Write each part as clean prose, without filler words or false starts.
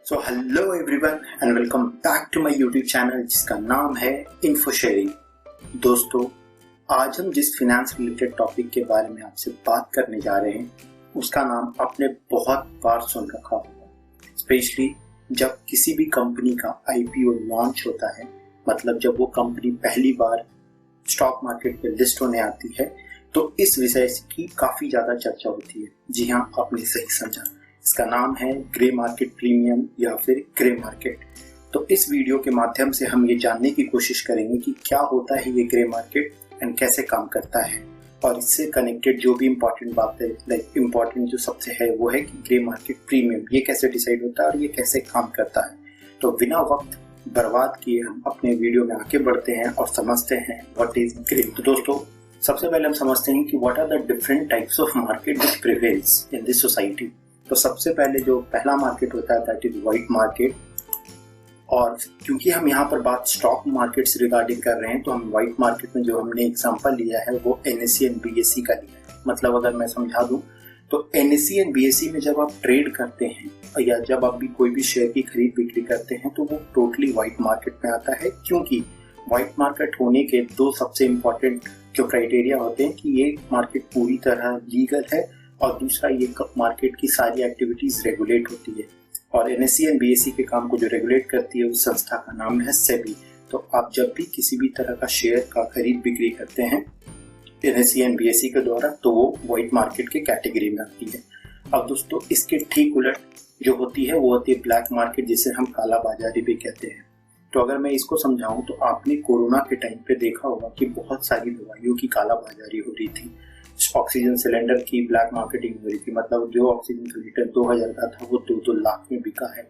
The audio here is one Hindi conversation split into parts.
So hello everyone and welcome back to my YouTube channel जिसका नाम है इन्फो शेयरिंग। दोस्तों, आज हम जिस फिनेंस रिलेटेड टॉपिक के बारे में आपसे बात करने जा रहे हैं उसका नाम आपने बहुत बार सुन रखा होगा, स्पेशली जब किसी भी कंपनी का आईपीओ लॉन्च होता है, मतलब जब वो कंपनी पहली बार स्टॉक मार्केट पे लिस्ट होने आती है तो इस विषय की काफी ज्यादा चर्चा होती है। जी हाँ, आपने सही समझा, इसका नाम है ग्रे मार्केट प्रीमियम या फिर ग्रे मार्केट। तो इस वीडियो के माध्यम से हम ये जानने की कोशिश करेंगे कि क्या होता है ये ग्रे मार्केट एंड कैसे काम करता है, और इससे कनेक्टेड जो भी इम्पोर्टेंट बात है, लाइक इम्पोर्टेंट जो सबसे है वो है कि ग्रे मार्केट प्रीमियम ये कैसे डिसाइड होता है और ये कैसे काम करता है। तो बिना वक्त बर्बाद किए हम अपने वीडियो में आगे बढ़ते हैं और समझते हैं व्हाट इज ग्रे। तो दोस्तों, सबसे पहले हम समझते हैं कि what are the different types of market which prevails in this society. तो सबसे पहले जो पहला मार्केट होता है दैट इज व्हाइट मार्केट, और क्योंकि हम यहाँ पर बात स्टॉक मार्केट से रिगार्डिंग कर रहे हैं तो हम व्हाइट मार्केट में जो हमने एग्जांपल लिया है वो NSE एंड BSE का लिया है। मतलब अगर मैं समझा दूं तो NSE एंड BSE में जब आप ट्रेड करते हैं या जब आप भी कोई भी शेयर की खरीद बिक्री करते हैं तो वो टोटली व्हाइट मार्केट में आता है, क्योंकि व्हाइट मार्केट होने के दो सबसे इम्पोर्टेंट जो क्राइटेरिया होते हैं कि ये मार्केट पूरी तरह लीगल है और दूसरा ये मार्केट की सारी एक्टिविटीज रेगुलेट होती है। और NSE एंड BSE के काम को जो रेगुलेट करती है उस संस्था का नाम है सेबी। तो आप जब भी किसी भी तरह का शेयर का खरीद बिक्री करते हैं NSE एंड BSE के द्वारा तो वो व्हाइट मार्केट के कैटेगरी में आती है। अब दोस्तों, इसके ठीक उलट जो होती है वो होती है ब्लैक मार्केट, जिसे हम काला बाजारी भी कहते हैं। तो अगर मैं इसको समझाऊं तो आपने कोरोना के टाइम पे देखा होगा कि बहुत सारी दवाइयों की काला बाजारी हो रही थी। ऑक्सीजन सिलेंडर की ब्लैक मार्केटिंग हो रही थी, मतलब जो ऑक्सीजन सिलेंडर 2000 का था वो 2-2 लाख में बिका है।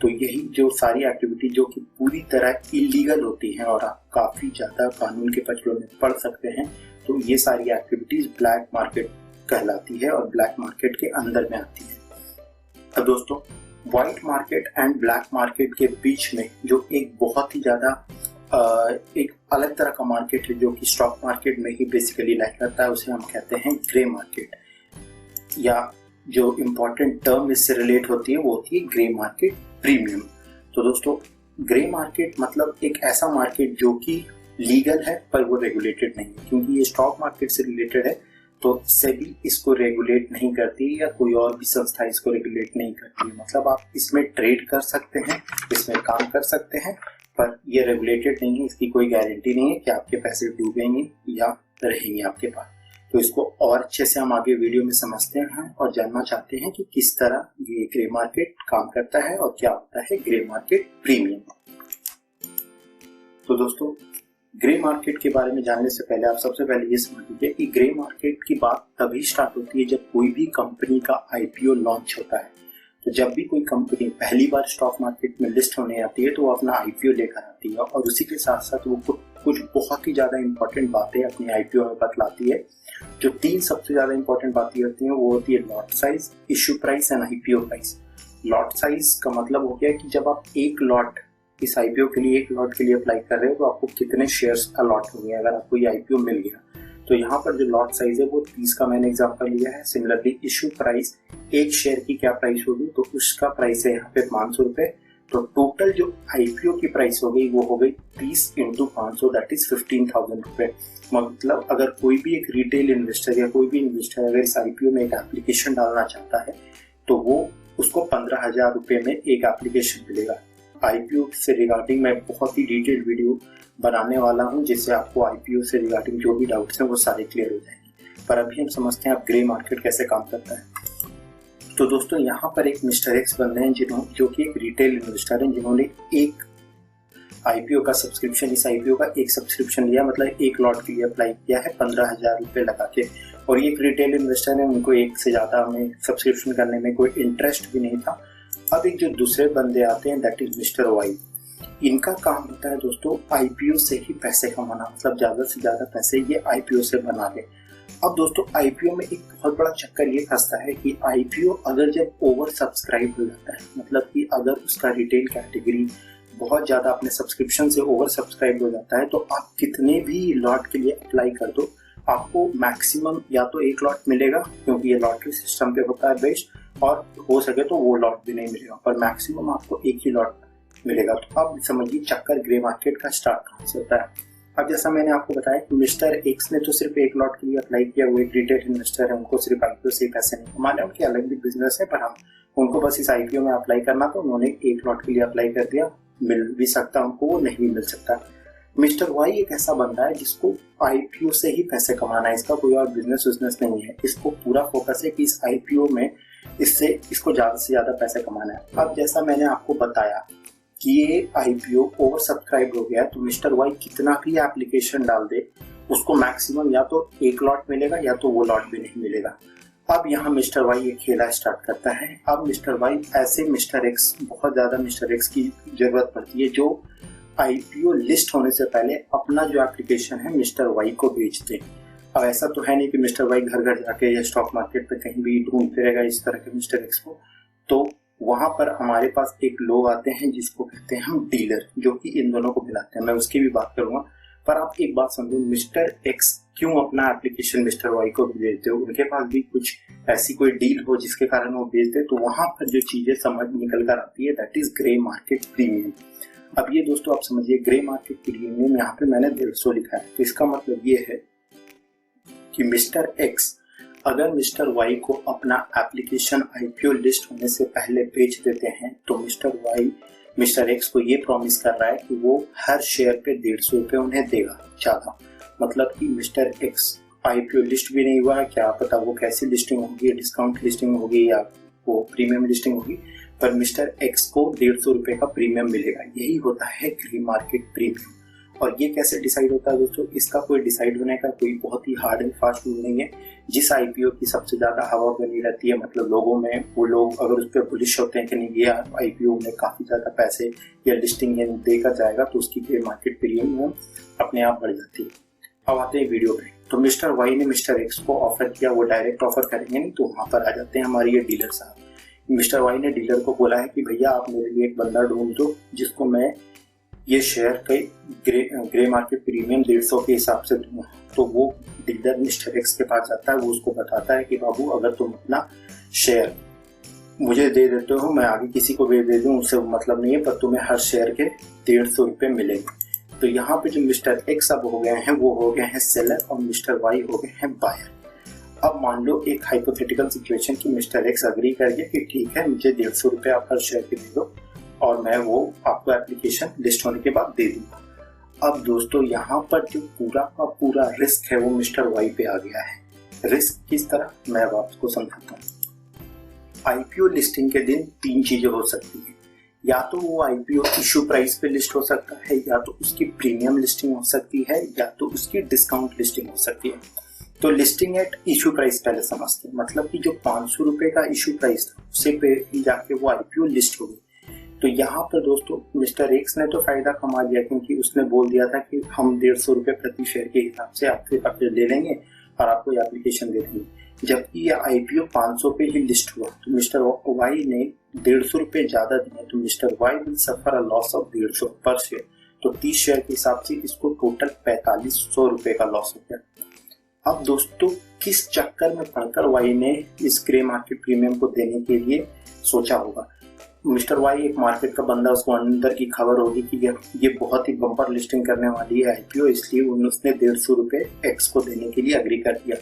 तो यही जो सारी एक्टिविटी जो कि पूरी तरह इलीगल होती हैं और आप काफी ज्यादा कानून के पचड़ों में पड़ सकते हैं, तो ये सारी एक्टिविटीज ब्लैक मार्केट कहलाती है और ब्लैक मार्केट के अंदर में आती है। अब दोस्तों, white market and black market के बीच में जो एक बहुत ही ज्यादा एक अलग तरह का मार्केट है जो कि स्टॉक मार्केट में ही बेसिकली लाइक करता है, उसे हम कहते हैं ग्रे मार्केट, या जो इम्पोर्टेंट टर्म इससे रिलेट होती है वो होती है ग्रे मार्केट प्रीमियम। तो दोस्तों, ग्रे मार्केट मतलब एक ऐसा मार्केट जो कि लीगल है पर वो रेगुलेटेड नहीं है, क्योंकि ये स्टॉक मार्केट से रिलेटेड है तो सेबी इसको रेगुलेट नहीं करती या कोई और भी संस्था इसको रेगुलेट नहीं करती है। मतलब आप इसमें ट्रेड कर सकते हैं, इसमें काम कर सकते हैं, पर ये रेगुलेटेड नहीं है। इसकी कोई गारंटी नहीं है कि आपके पैसे डूबेंगे या रहेंगे आपके पास। तो इसको और अच्छे से हम आगे वीडियो में समझते हैं और जानना चाहते हैं कि किस तरह ये ग्रे मार्केट काम करता है और क्या होता है ग्रे मार्केट प्रीमियम। तो दोस्तों, ग्रे मार्केट के बारे में जानने से पहले आप सबसे पहले ये समझ लीजिए कि ग्रे मार्केट की बात तभी स्टार्ट होती है जब कोई भी कंपनी का आईपीओ लॉन्च होता है। तो जब भी कोई कंपनी पहली बार स्टॉक मार्केट में लिस्ट होने आती है तो वो अपना आईपीओ लेकर आती है, और उसी के साथ साथ वो कुछ बहुत ही ज्यादा इंपॉर्टेंट बातें अपने आईपीओ में बतलाती है। जो 3 सबसे ज्यादा इंपॉर्टेंट बातें होती हैं वो होती है lot size, issue price and IPO price. Lot size का मतलब हो गया कि जब आप एक लॉट इस आईपीओ के लिए एक लॉट के लिए अप्लाई कर रहे हो तो आपको कितने शेयर्स अलॉट होंगे अगर आपको ये आईपीओ मिल गया। तो यहाँ पर जो लॉट साइज है वो 30 का मैंने एग्जांपल लिया है। सिमिलरली इश्यू प्राइस, एक शेयर की क्या प्राइस होगी, तो उसका प्राइस है यहाँ पे 500 रुपए। तो टोटल जो आईपीओ की प्राइस हो गई वो हो गई 30 × 500 दैट इज 15,000 रुपए। मतलब अगर कोई भी एक रिटेल इन्वेस्टर या कोई भी इन्वेस्टर अगर इस आईपीओ में एक एप्लीकेशन डालना चाहता है तो वो उसको 15,000 रुपए में एक एप्लीकेशन मिलेगा। आईपीओ से रिगार्डिंग मैं बहुत ही डिटेल्ड वीडियो बनाने वाला हूं जिससे आपको आईपीओ से रिगार्डिंग जो भी डाउट्स हैं वो सारे क्लियर हो जाएंगे। पर अभी हम समझते हैं आप ग्रे मार्केट कैसे काम करता है। तो दोस्तों, यहाँ पर एक मिस्टर एक्स बंदे हैं जो कि एक रिटेल इन्वेस्टर हैं, जिन्होंने एक आईपीओ का सब्सक्रिप्शन, इस आईपीओ का एक सब्सक्रिप्शन लिया, मतलब एक लॉट के लिए अप्लाई किया है 15,000 रुपये लगा के। और ये एक रिटेल इन्वेस्टर है, उनको एक से ज्यादा में सब्सक्रिप्शन करने में कोई इंटरेस्ट भी नहीं था। अब एक जो दूसरे बंदे आते हैं दैट इज मिस्टर वाई। इनका काम होता है दोस्तों आईपीओ से ही पैसे कमाना, मतलब ज्यादा से ज्यादा पैसे ये आईपीओ से बना ले। अब दोस्तों, आईपीओ में एक बहुत बड़ा चक्कर ये फंसता है कि आईपीओ अगर जब ओवर सब्सक्राइब हो जाता है, मतलब कि अगर उसका रिटेल कैटेगरी बहुत ज्यादा अपने सब्सक्रिप्शन से ओवर सब्सक्राइब हो जाता है तो आप कितने भी लॉट के लिए अप्लाई कर दो, आपको मैक्सिमम या तो एक लॉट मिलेगा, क्योंकि ये लॉटरी सिस्टम पे होता है बेस्ड, और हो सके तो वो लॉट भी नहीं मिलेगा, पर मैक्सिमम आपको एक ही लॉट मिलेगा। तो आप समझिए चक्कर ग्रे मार्केट का स्टार्ट कहाँ से होता है। अब जैसा मैंने आपको बताया कि मिस्टर एक्स ने तो सिर्फ एक लॉट के लिए अप्लाई किया, वो एक रिटेल इन्वेस्टर है, उनको सिर्फ आईपीओ से पैसे नहीं कमाने, उनकी अलग भी बिजनेस है, पर हम उनको बस इस आईपीओ में अप्लाई करना, तो उन्होंने एक लॉट के लिए अप्लाई कर दिया। मिल भी सकता उनको, वो नहीं भी मिल सकता। मिस्टर वाई एक ऐसा बंदा है जिसको आईपीओ से ही पैसे कमाना है, इसका कोई और बिजनेस नहीं है। इसको पूरा फोकस है कि इस आईपीओ में इसको ज्यादा से ज्यादा पैसे कमाना है। अब जैसा मैंने आपको बताया कि ये आईपीओ ओवर सब्सक्राइब हो गया है, तो मिस्टर वाई कितना भी एप्लीकेशन डाल दे उसको मैक्सिमम या तो एक लॉट मिलेगा या तो वो लॉट भी नहीं मिलेगा। अब यहाँ मिस्टर वाई ये खेला स्टार्ट करता है। अब मिस्टर वाई ऐसे मिस्टर एक्स, बहुत ज्यादा मिस्टर एक्स की जरूरत पड़ती है जो आईपीओ लिस्ट होने से पहले अपना जो एप्लीकेशन है मिस्टर वाई को बेचते। अब ऐसा तो है नहीं कि मिस्टर वाई घर घर जाके या स्टॉक मार्केट पे कहीं भी ढूंढते रहेगा इस तरह के मिस्टर एक्स को। तो वहां पर हमारे पास एक लोग आते हैं जिसको कहते हैं हम डीलर, जो कि इन दोनों को मिलाते हैं। मैं उसकी भी बात करूंगा, पर आप एक बात समझो, मिस्टर एक्स क्यों अपना एप्लीकेशन मिस्टर वाई को भेजते हो? उनके पास भी कुछ ऐसी कोई डील हो जिसके कारण वो भेजते, तो वहां पर जो चीजें समझ निकल कर आती है, that is grey market premium. अब ये दोस्तों आप समझिए, ग्रे मार्केट प्रीमियम यहाँ पे मैंने 150 लिखा है, तो इसका मतलब ये है कि मिस्टर एक्स अगर मिस्टर वाई को अपना एप्लीकेशन आईपीओ लिस्ट होने से पहले बेच देते हैं, तो मिस्टर वाई मिस्टर एक्स को ये प्रॉमिस कर रहा है कि वो हर शेयर पे 150 रुपये उन्हें देगा ज्यादा। मतलब कि मिस्टर एक्स आईपीओ लिस्ट भी नहीं हुआ है, क्या पता वो कैसी लिस्टिंग होगी, डिस्काउंट लिस्टिंग होगी या वो प्रीमियम लिस्टिंग होगी, पर मिस्टर एक्स को 150 रुपये का प्रीमियम मिलेगा। यही होता है ग्रे मार्केट प्रीमियम। और ये कैसे डिसाइड होता है दोस्तों? इसका कोई डिसाइड होने का कोई बहुत ही हार्ड एंड फास्ट रूल नहीं है। जिस आईपीओ की सबसे ज्यादा हवा बनी रहती है, मतलब लोगों में, वो लोग अगर उस पर बुलिश होते हैं कि नहीं ये आईपीओ में काफी ज्यादा पैसे या लिस्टिंग देकर जाएगा, तो उसकी ग्रे मार्केट प्रीमियम अपने आप बढ़ जाती है। अब आते हैं वीडियो पे। तो मिस्टर वाई ने मिस्टर एक्स को ऑफर किया, वो डायरेक्ट ऑफर करेंगे नहीं, तो वहां पर आ जाते हैं हमारे ये डीलर साहब। मिस्टर वाई ने डीलर को बोला है कि भैया आप मेरे लिए एक बंदा ढूंढ दो जिसको मैं ये शेयर के ग्रे मार्केट प्रीमियम 150 के हिसाब से दूंगा। तो वो डीलर मिस्टर एक्स के पास जाता है, वो उसको बताता है कि बाबू अगर तुम अपना शेयर मुझे दे देते हो, मैं आगे किसी को भी दे दूं उससे मतलब नहीं है, पर तुम्हें हर शेयर के 150 रुपये मिलेंगे। तो यहाँ पे जो मिस्टर एक्स अब हो गए हैं वो हो गए हैं सेलर और मिस्टर वाई हो गए हैं बायर। अब मान लो एक हाइपोथेटिकल सिचुएशन कि मिस्टर एक्स अग्री कर गया कि ठीक है मुझे 150 रुपये आप हर शेयर के दे दो और मैं वो आपको एप्लीकेशन लिस्ट होने के बाद दे दूंगा। अब दोस्तों यहाँ पर जो पूरा का पूरा रिस्क है वो मिस्टर वाई पे आ गया है। रिस्क किस तरह, मैं अब आपको समझाता हूँ। आईपीओ लिस्टिंग के दिन 3 चीजें हो सकती है, या तो वो आईपीओ इशू प्राइस पे लिस्ट हो सकता है, या तो उसकी प्रीमियम लिस्टिंग हो सकती है, या तो उसकी डिस्काउंट लिस्टिंग हो सकती है। तो लिस्टिंग एट इशू प्राइस पहले समझते हैं, मतलब कि जो 500 रुपए का इशू प्राइस था उसे पे जाके वो आईपीओ लिस्ट हो गई। तो यहाँ पर दोस्तों मिस्टर एक्स ने तो फायदा कमा लिया, क्योंकि उसने बोल दिया था कि हम 150 रुपये प्रति शेयर के हिसाब से आपसे ले लेंगे और आपको ये एप्लीकेशन दे देंगे। जबकि ये आईपीओ 500 पे ही लिस्ट हुआ, तो मिस्टर वाई ने 150 रुपये ज्यादा दिए, तो Mister Y will suffer a loss of 150 per share. तो 30 शेयर के हिसाब से इसको टोटल 4500 रुपये का लॉस हो गया। अब दोस्तों किस चक्कर में पड़कर वाई ने इस ग्रे मार्केट प्रीमियम को देने के लिए सोचा होगा? मिस्टर वाई एक मार्केट का बंदा, उसको अंदर की खबर होगी कि ये बहुत ही बम्पर लिस्टिंग करने वाली है आईपीओ, इसलिए उसने 150 रुपये एक्स को देने के लिए अग्री कर दिया।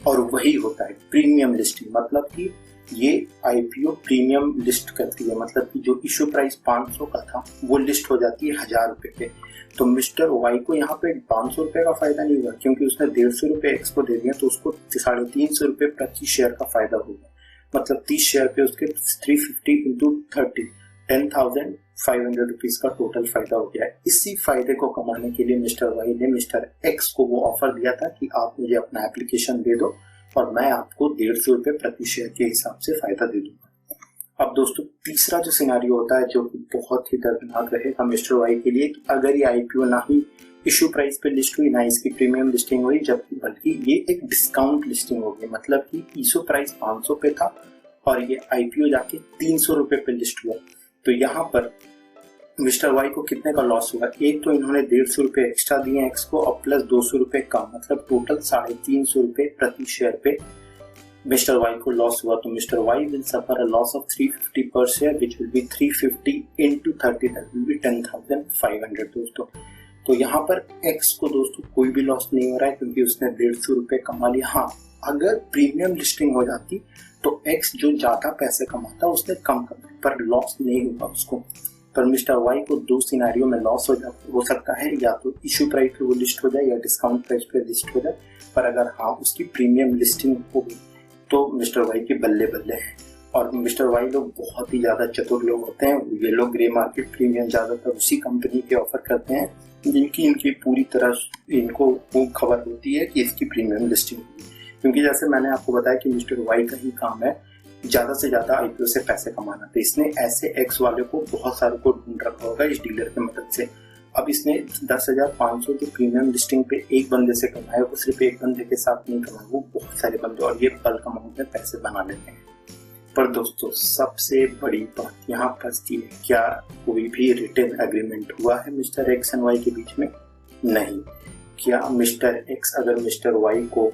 और वही होता है प्रीमियम लिस्टिंग, मतलब कि ये आईपीओ प्रीमियम लिस्ट करती है, मतलब कि जो इशू प्राइस 500 का था वो लिस्ट हो जाती है 1000 रुपये पे। तो मिस्टर वाई को यहाँ पे 500 रुपये का फायदा नहीं हुआ, क्योंकि उसने 150 रुपये एक्स को दे दिया, तो उसको 350 रुपये प्रति शेयर का फायदा होगा। मतलब 30 शेयर पे उसके 350 इंटू 30 10,500 रुपीज का टोटल फायदा हो गया है। इसी फायदे को कमाने के लिए मिस्टर वाई ने मिस्टर एक्स को वो ऑफर दिया था कि आप मुझे अपना एप्लीकेशन दे दो और मैं आपको 150 रुपये प्रति शेयर के हिसाब से फायदा दे दूंगा। अब दोस्तों तीसरा जो सिनारियो होता है, जो कि बहुत ही दर्दनाक रहेगा मिस्टर वाई के लिए, कि अगर ये आईपीओ ना ही इशू प्राइस पे लिस्ट हुई, ना इसकी प्रीमियम लिस्टिंग हुई, जबकि बल्कि ये एक डिस्काउंट लिस्टिंग होगी, मतलब कि इशू प्राइस 500 पे था और ये आईपीओ जाके 300 रुपये पे लिस्ट हुआ। तो यहाँ पर मिस्टर वाई को कितने का लॉस हुआ? एक तो इन्होंने 150 रुपये एक्स्ट्रा दिए एक्स को और प्लस 200 रुपये कम, मतलब टोटल 350 रुपये प्रति शेयर पे मिस्टर वाई को लॉस हुआ तो Mister Y will suffer a loss of 350 per share which will be 350 into 30 that will be 10,500 दोस्तों। तो यहाँ पर एक्स को दोस्तों कोई भी लॉस नहीं हो रहा है क्योंकि उसने 150 रुपए कमा लिया। हाँ, अगर प्रीमियम लिस्टिंग हो जाती तो एक्स जो ज्यादा पैसे कमाता उसने कम कमाए, पर लॉस नहीं हुआ उसको। पर मिस्टर वाई को दो सिनेरियो में लॉस हो सकता है, या तो इशू प्राइस पे वो लिस्ट हो जाए या डिस्काउंट प्राइस पे लिस्ट हो जाए। पर अगर हाँ उसकी प्रीमियम लिस्टिंग हो गई तो मिस्टर वाई के बल्ले बल्ले हैं। और मिस्टर वाई लोग बहुत ही ज्यादा चतुर लोग होते हैं। ये लोग ग्रे मार्केट प्रीमियम ज्यादातर उसी कंपनी के ऑफर करते हैं जिनकी इनकी पूरी तरह इनको वो खबर होती है कि इसकी प्रीमियम लिस्टिंग होगी। क्योंकि जैसे मैंने आपको बताया कि मिस्टर वाई का ही काम है ज्यादा से ज्यादा आईपीओ से पैसे कमाना, तो इसने ऐसे एक्स वाले को बहुत सारे को ढूंढ रखा होगा इस डीलर की मदद से। अब इसने 10,500 के प्रीमियम लिस्टिंग पे एक बंदे से कमाया, वो सिर्फ एक बंदे के साथ नहीं कमाया, वो बहुत सारे बंदे और ये बल्क अमाउंट में पैसे बना लेते हैं। पर दोस्तों सबसे बड़ी बात यहाँ फंसती है, क्या कोई भी रिटन एग्रीमेंट हुआ है मिस्टर एक्स एंड वाई के बीच में? नहीं। क्या मिस्टर एक्स अगर मिस्टर वाई को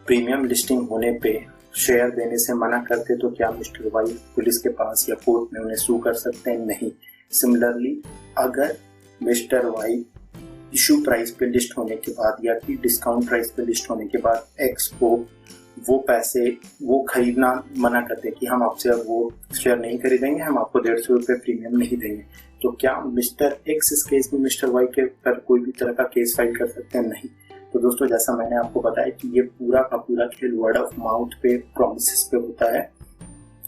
प्रीमियम लिस्टिंग होने पे शेयर देने से मना करते तो क्या मिस्टर वाई पुलिस के पास या कोर्ट में उन्हें सू कर सकते हैं? नहीं। सिमिलरली अगर मिस्टर वाई इशू प्राइस पे लिस्ट होने के बाद या कि डिस्काउंट प्राइस पे लिस्ट होने के बाद एक्स को वो पैसे वो खरीदना मना करते कि हम आपसे अब वो शेयर नहीं खरीदेंगे, हम आपको 150 रुपये प्रीमियम नहीं देंगे, तो क्या मिस्टर एक्स इस केस में मिस्टर वाई के पर कोई भी तरह का केस फाइल कर सकते हैं? नहीं। तो दोस्तों जैसा मैंने आपको बताया कि ये पूरा का पूरा खेल वर्ड ऑफ माउथ पे, प्रॉमिसेस पे होता है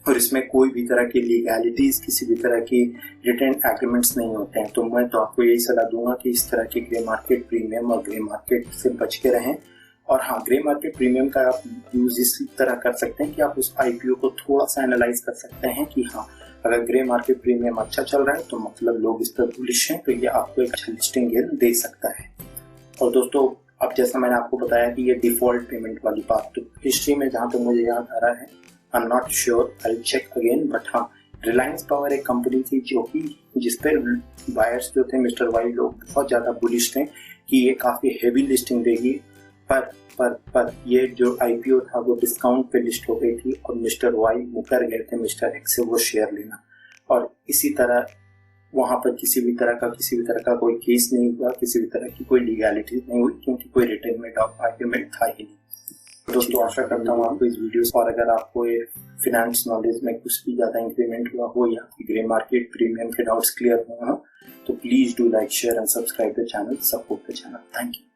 और इसमें कोई भी तरह की लीगैलिटीज, किसी भी तरह की रिटन एग्रीमेंट्स नहीं होते हैं। तो मैं तो आपको यही सलाह दूंगा कि इस तरह की ग्रे मार्केट प्रीमियम और ग्रे मार्केट से बच के रहें। और हाँ, ग्रे मार्केट प्रीमियम का आप यूज इस तरह कर सकते हैं कि आप उस आईपीओ को थोड़ा सा एनालाइज कर सकते हैं कि हाँ अगर ग्रे मार्केट प्रीमियम अच्छा चल रहा है तो मतलब लोग इस पर बुलिश हैं, तो ये आपको एक अच्छा लिस्टिंग गेन दे सकता है। और दोस्तों अब जैसा मैंने आपको बताया कि ये डिफॉल्ट पेमेंट वाली बात, तो हिस्ट्री में जहाँ तक मुझे याद आ रहा है, I am not sure, I check again, but हाँ रिलायंस पावर एक कंपनी थी जो कि जिस पर बायर्स जो थे मिस्टर वाई लोग बहुत ज्यादा बुलिश थे कि ये काफी हेवी लिस्टिंग देगी। पर ये जो आईपीओ था वो डिस्काउंट पे लिस्ट हो गई थी और मिस्टर वाई मुकर गए थे मिस्टर एक्स से वो शेयर लेना। और इसी तरह वहां पर किसी भी तरह का कोई केस नहीं हुआ, किसी भी तरह की कोई लीगैलिटी नहीं हुई क्योंकि कोई रिटेनमेंट ऑफ एग्रीमेंट था ही नहीं। दोस्तों आशा करता हूँ आपको इस वीडियो से, और अगर आपको ये फिनेंस नॉलेज में कुछ भी ज्यादा इंक्रीमेंट हुआ हो या ग्रे मार्केट प्रीमियम के डाउट्स क्लियर हुआ हो तो please do like, share and subscribe the channel, support the channel. Thank you.